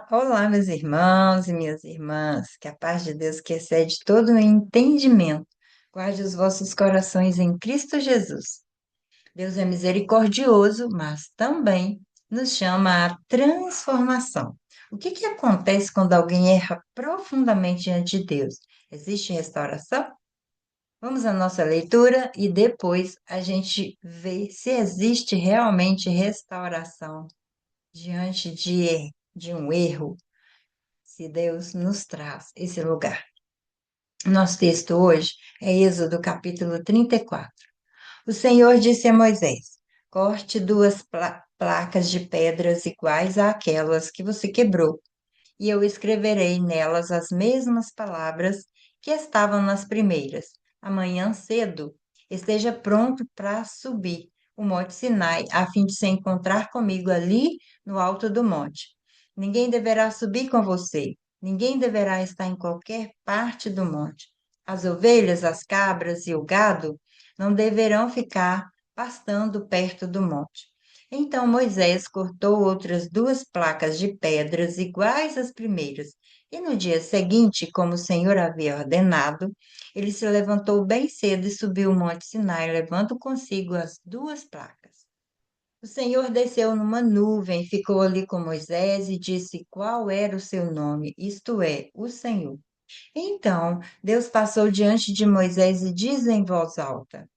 Olá, meus irmãos e minhas irmãs, que a paz de Deus que excede todo o entendimento, guarde os vossos corações em Cristo Jesus. Deus é misericordioso, mas também nos chama à transformação. O que acontece quando alguém erra profundamente diante de Deus? Existe restauração? Vamos à nossa leitura e depois a gente vê se existe realmente restauração diante de um erro, se Deus nos traz esse lugar. Nosso texto hoje é Êxodo capítulo 34. O Senhor disse a Moisés: corte duas placas de pedras iguais àquelas que você quebrou, e eu escreverei nelas as mesmas palavras que estavam nas primeiras. Amanhã cedo, esteja pronto para subir o Monte Sinai, a fim de se encontrar comigo ali no alto do monte. Ninguém deverá subir com você, ninguém deverá estar em qualquer parte do monte. As ovelhas, as cabras e o gado não deverão ficar pastando perto do monte. Então Moisés cortou outras duas placas de pedras iguais às primeiras, e no dia seguinte, como o Senhor havia ordenado, ele se levantou bem cedo e subiu o monte Sinai, levando consigo as duas placas. O Senhor desceu numa nuvem, ficou ali com Moisés e disse qual era o seu nome, isto é, o Senhor. Então Deus passou diante de Moisés e disse em voz alta: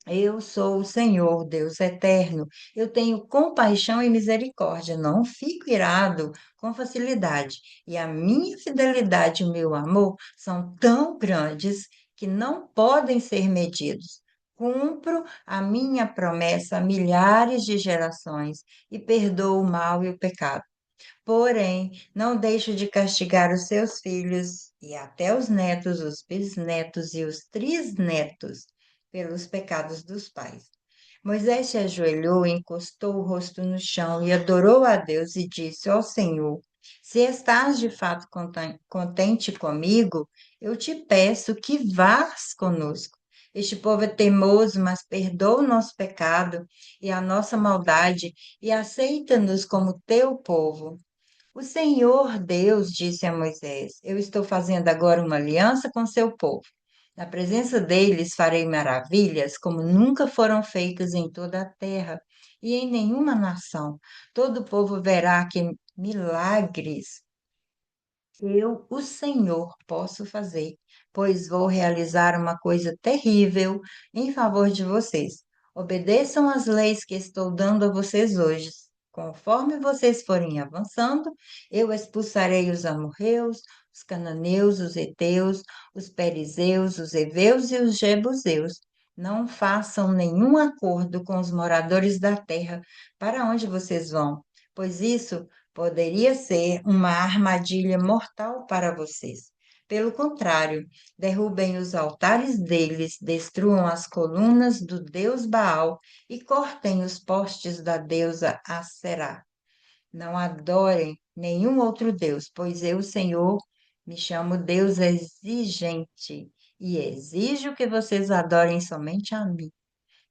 eu sou o Senhor, Deus eterno. Eu tenho compaixão e misericórdia. Não fico irado com facilidade. E a minha fidelidade e o meu amor são tão grandes que não podem ser medidos. Cumpro a minha promessa a milhares de gerações e perdoo o mal e o pecado. Porém, não deixo de castigar os seus filhos e até os netos, os bisnetos e os trisnetos pelos pecados dos pais. Moisés se ajoelhou, encostou o rosto no chão e adorou a Deus e disse: ó Senhor, se estás de fato contente comigo, eu te peço que vás conosco. Este povo é teimoso, mas perdoa o nosso pecado e a nossa maldade e aceita-nos como teu povo. O Senhor Deus disse a Moisés: eu estou fazendo agora uma aliança com seu povo. Na presença deles farei maravilhas como nunca foram feitas em toda a terra e em nenhuma nação. Todo o povo verá que milagres eu, o Senhor, posso fazer, pois vou realizar uma coisa terrível em favor de vocês. Obedeçam às leis que estou dando a vocês hoje. Conforme vocês forem avançando, eu expulsarei os amorreus, os cananeus, os heteus, os perizeus, os heveus e os jebuseus. Não façam nenhum acordo com os moradores da terra para onde vocês vão, pois isso poderia ser uma armadilha mortal para vocês. Pelo contrário, derrubem os altares deles, destruam as colunas do deus Baal e cortem os postes da deusa Asserá. Não adorem nenhum outro deus, pois eu, Senhor, me chamo Deus exigente e exijo que vocês adorem somente a mim.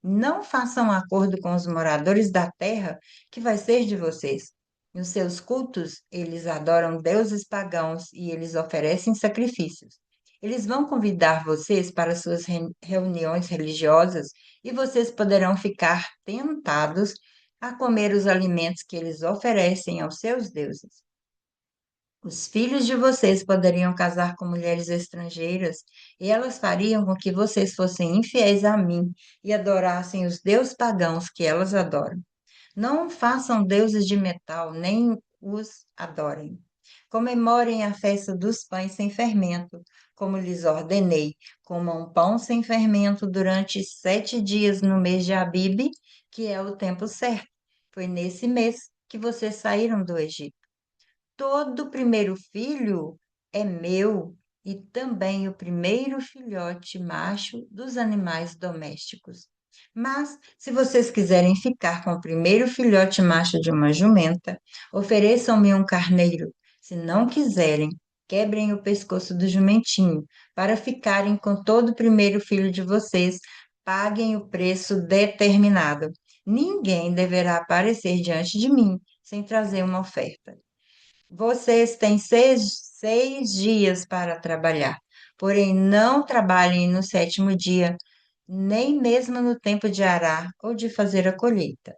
Não façam acordo com os moradores da terra, que vai ser de vocês. Nos seus cultos, eles adoram deuses pagãos e eles oferecem sacrifícios. Eles vão convidar vocês para suas reuniões religiosas e vocês poderão ficar tentados a comer os alimentos que eles oferecem aos seus deuses. Os filhos de vocês poderiam casar com mulheres estrangeiras, e elas fariam com que vocês fossem infiéis a mim e adorassem os deuses pagãos que elas adoram. Não façam deuses de metal, nem os adorem. Comemorem a festa dos pães sem fermento, como lhes ordenei. Comam pão sem fermento durante 7 dias no mês de Abibe, que é o tempo certo. Foi nesse mês que vocês saíram do Egito. Todo primeiro filho é meu e também o primeiro filhote macho dos animais domésticos. Mas, se vocês quiserem ficar com o primeiro filhote macho de uma jumenta, ofereçam-me um carneiro. Se não quiserem, quebrem o pescoço do jumentinho, para ficarem com todo o primeiro filho de vocês, paguem o preço determinado. Ninguém deverá aparecer diante de mim sem trazer uma oferta. Vocês têm seis dias para trabalhar, porém não trabalhem no sétimo dia, nem mesmo no tempo de arar ou de fazer a colheita.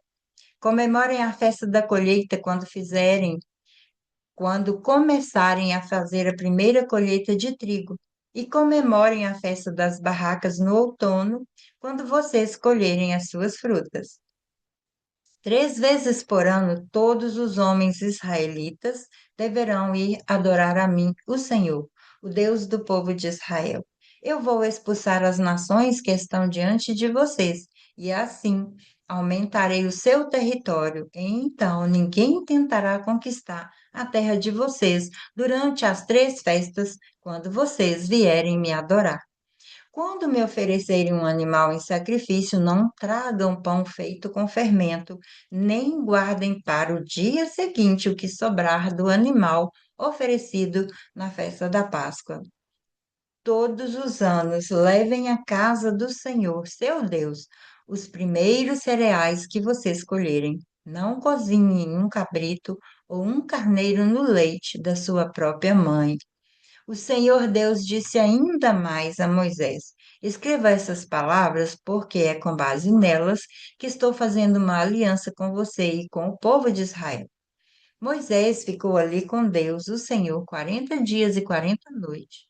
Comemorem a festa da colheita quando começarem a fazer a primeira colheita de trigo, e comemorem a festa das barracas no outono, quando vocês colherem as suas frutas. 3 vezes por ano, todos os homens israelitas deverão ir adorar a mim, o Senhor, o Deus do povo de Israel. Eu vou expulsar as nações que estão diante de vocês, e assim aumentarei o seu território. E então ninguém tentará conquistar a terra de vocês durante as 3 festas, quando vocês vierem me adorar. Quando me oferecerem um animal em sacrifício, não tragam pão feito com fermento, nem guardem para o dia seguinte o que sobrar do animal oferecido na festa da Páscoa. Todos os anos levem à casa do Senhor, seu Deus, os primeiros cereais que vocês colherem. Não cozinhem um cabrito ou um carneiro no leite da sua própria mãe. O Senhor Deus disse ainda mais a Moisés: Escreva essas palavras, porque é com base nelas que estou fazendo uma aliança com você e com o povo de Israel. Moisés ficou ali com Deus, o Senhor, 40 dias e 40 noites.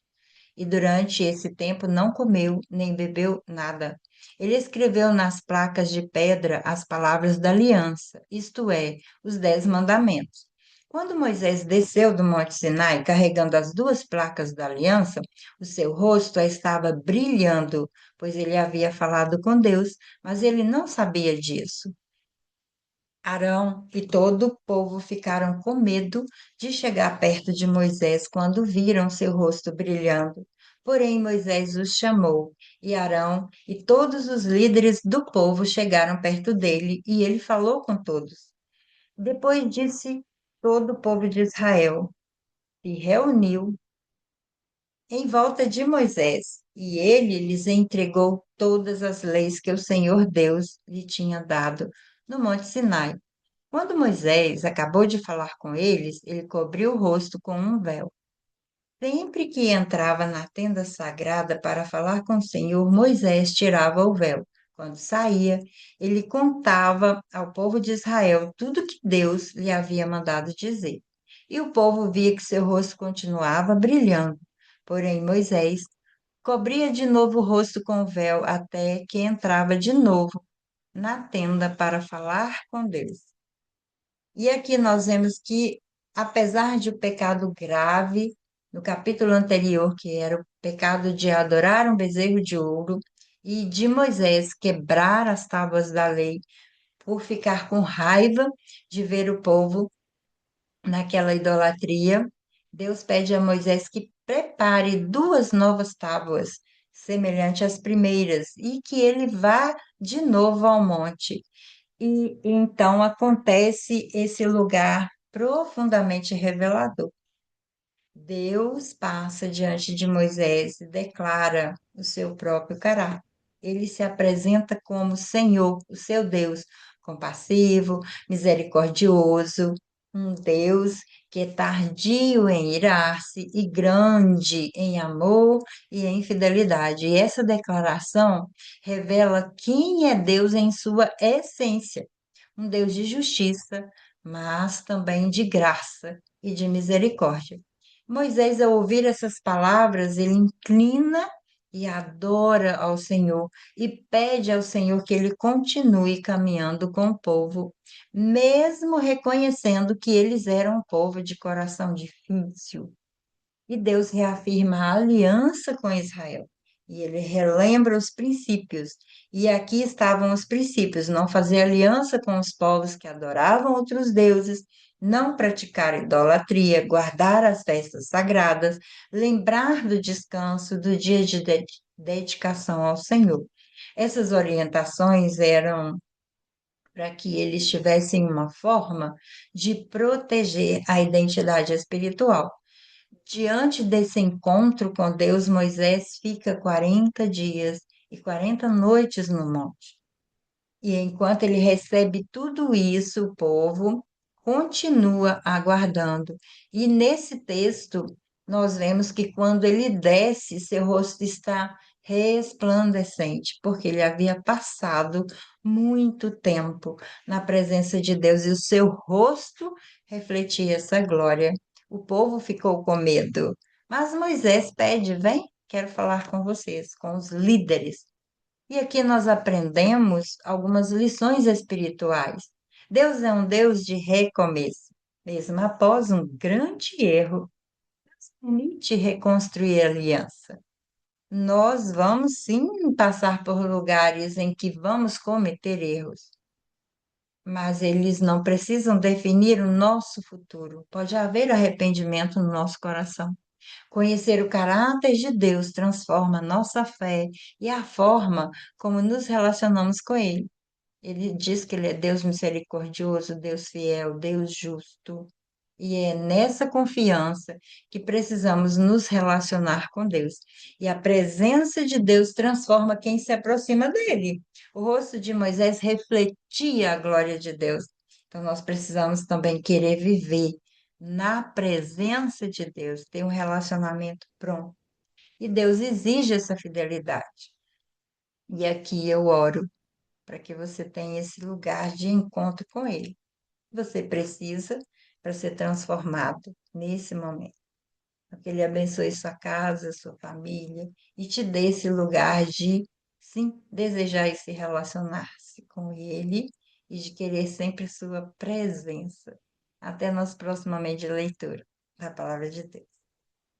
E durante esse tempo não comeu nem bebeu nada. Ele escreveu nas placas de pedra as palavras da aliança, isto é, os 10 mandamentos. Quando Moisés desceu do Monte Sinai carregando as 2 placas da aliança, o seu rosto estava brilhando, pois ele havia falado com Deus, mas ele não sabia disso. Arão e todo o povo ficaram com medo de chegar perto de Moisés quando viram seu rosto brilhando. Porém, Moisés os chamou, e Arão e todos os líderes do povo chegaram perto dele, e ele falou com todos. Depois disse todo o povo de Israel se reuniu em volta de Moisés, e ele lhes entregou todas as leis que o Senhor Deus lhe tinha dado no Monte Sinai. Quando Moisés acabou de falar com eles, ele cobriu o rosto com um véu. Sempre que entrava na tenda sagrada para falar com o Senhor, Moisés tirava o véu. Quando saía, ele contava ao povo de Israel tudo que Deus lhe havia mandado dizer. E o povo via que seu rosto continuava brilhando. Porém, Moisés cobria de novo o rosto com o véu até que entrava de novo na tenda para falar com Deus. E aqui nós vemos que, apesar de o pecado grave, no capítulo anterior, que era o pecado de adorar um bezerro de ouro, e de Moisés quebrar as tábuas da lei por ficar com raiva de ver o povo naquela idolatria, Deus pede a Moisés que prepare 2 novas tábuas, semelhantes às primeiras, e que ele vá de novo ao monte. E então acontece esse lugar profundamente revelador. Deus passa diante de Moisés e declara o seu próprio caráter. Ele se apresenta como Senhor, o seu Deus, compassivo, misericordioso, um Deus que é tardio em irar-se e grande em amor e em fidelidade. E essa declaração revela quem é Deus em sua essência, um Deus de justiça, mas também de graça e de misericórdia. Moisés, ao ouvir essas palavras, ele inclina e adora ao Senhor e pede ao Senhor que ele continue caminhando com o povo, mesmo reconhecendo que eles eram um povo de coração difícil. E Deus reafirma a aliança com Israel. E ele relembra os princípios. E aqui estavam os princípios: não fazer aliança com os povos que adoravam outros deuses, não praticar idolatria, guardar as festas sagradas, lembrar do descanso, do dia de dedicação ao Senhor. Essas orientações eram para que eles tivessem uma forma de proteger a identidade espiritual. Diante desse encontro com Deus, Moisés fica 40 dias e 40 noites no monte. E enquanto ele recebe tudo isso, o povo continua aguardando. E nesse texto, nós vemos que quando ele desce, seu rosto está resplandecente, porque ele havia passado muito tempo na presença de Deus e o seu rosto refletia essa glória. O povo ficou com medo, mas Moisés pede: vem, quero falar com vocês, com os líderes. E aqui nós aprendemos algumas lições espirituais. Deus é um Deus de recomeço. Mesmo após um grande erro, permite reconstruir a aliança. Nós vamos sim passar por lugares em que vamos cometer erros, mas eles não precisam definir o nosso futuro. Pode haver arrependimento no nosso coração. Conhecer o caráter de Deus transforma nossa fé e a forma como nos relacionamos com Ele. Ele diz que Ele é Deus misericordioso, Deus fiel, Deus justo. E é nessa confiança que precisamos nos relacionar com Deus. E a presença de Deus transforma quem se aproxima dele. O rosto de Moisés refletia a glória de Deus. Então, nós precisamos também querer viver na presença de Deus, ter um relacionamento pronto. E Deus exige essa fidelidade. E aqui eu oro para que você tenha esse lugar de encontro com Ele. Você precisa para ser transformado nesse momento. Que Ele abençoe sua casa, sua família e te dê esse lugar de, sim, desejar e se relacionar-se com Ele e de querer sempre sua presença. Até nosso próximo momento de leitura da Palavra de Deus.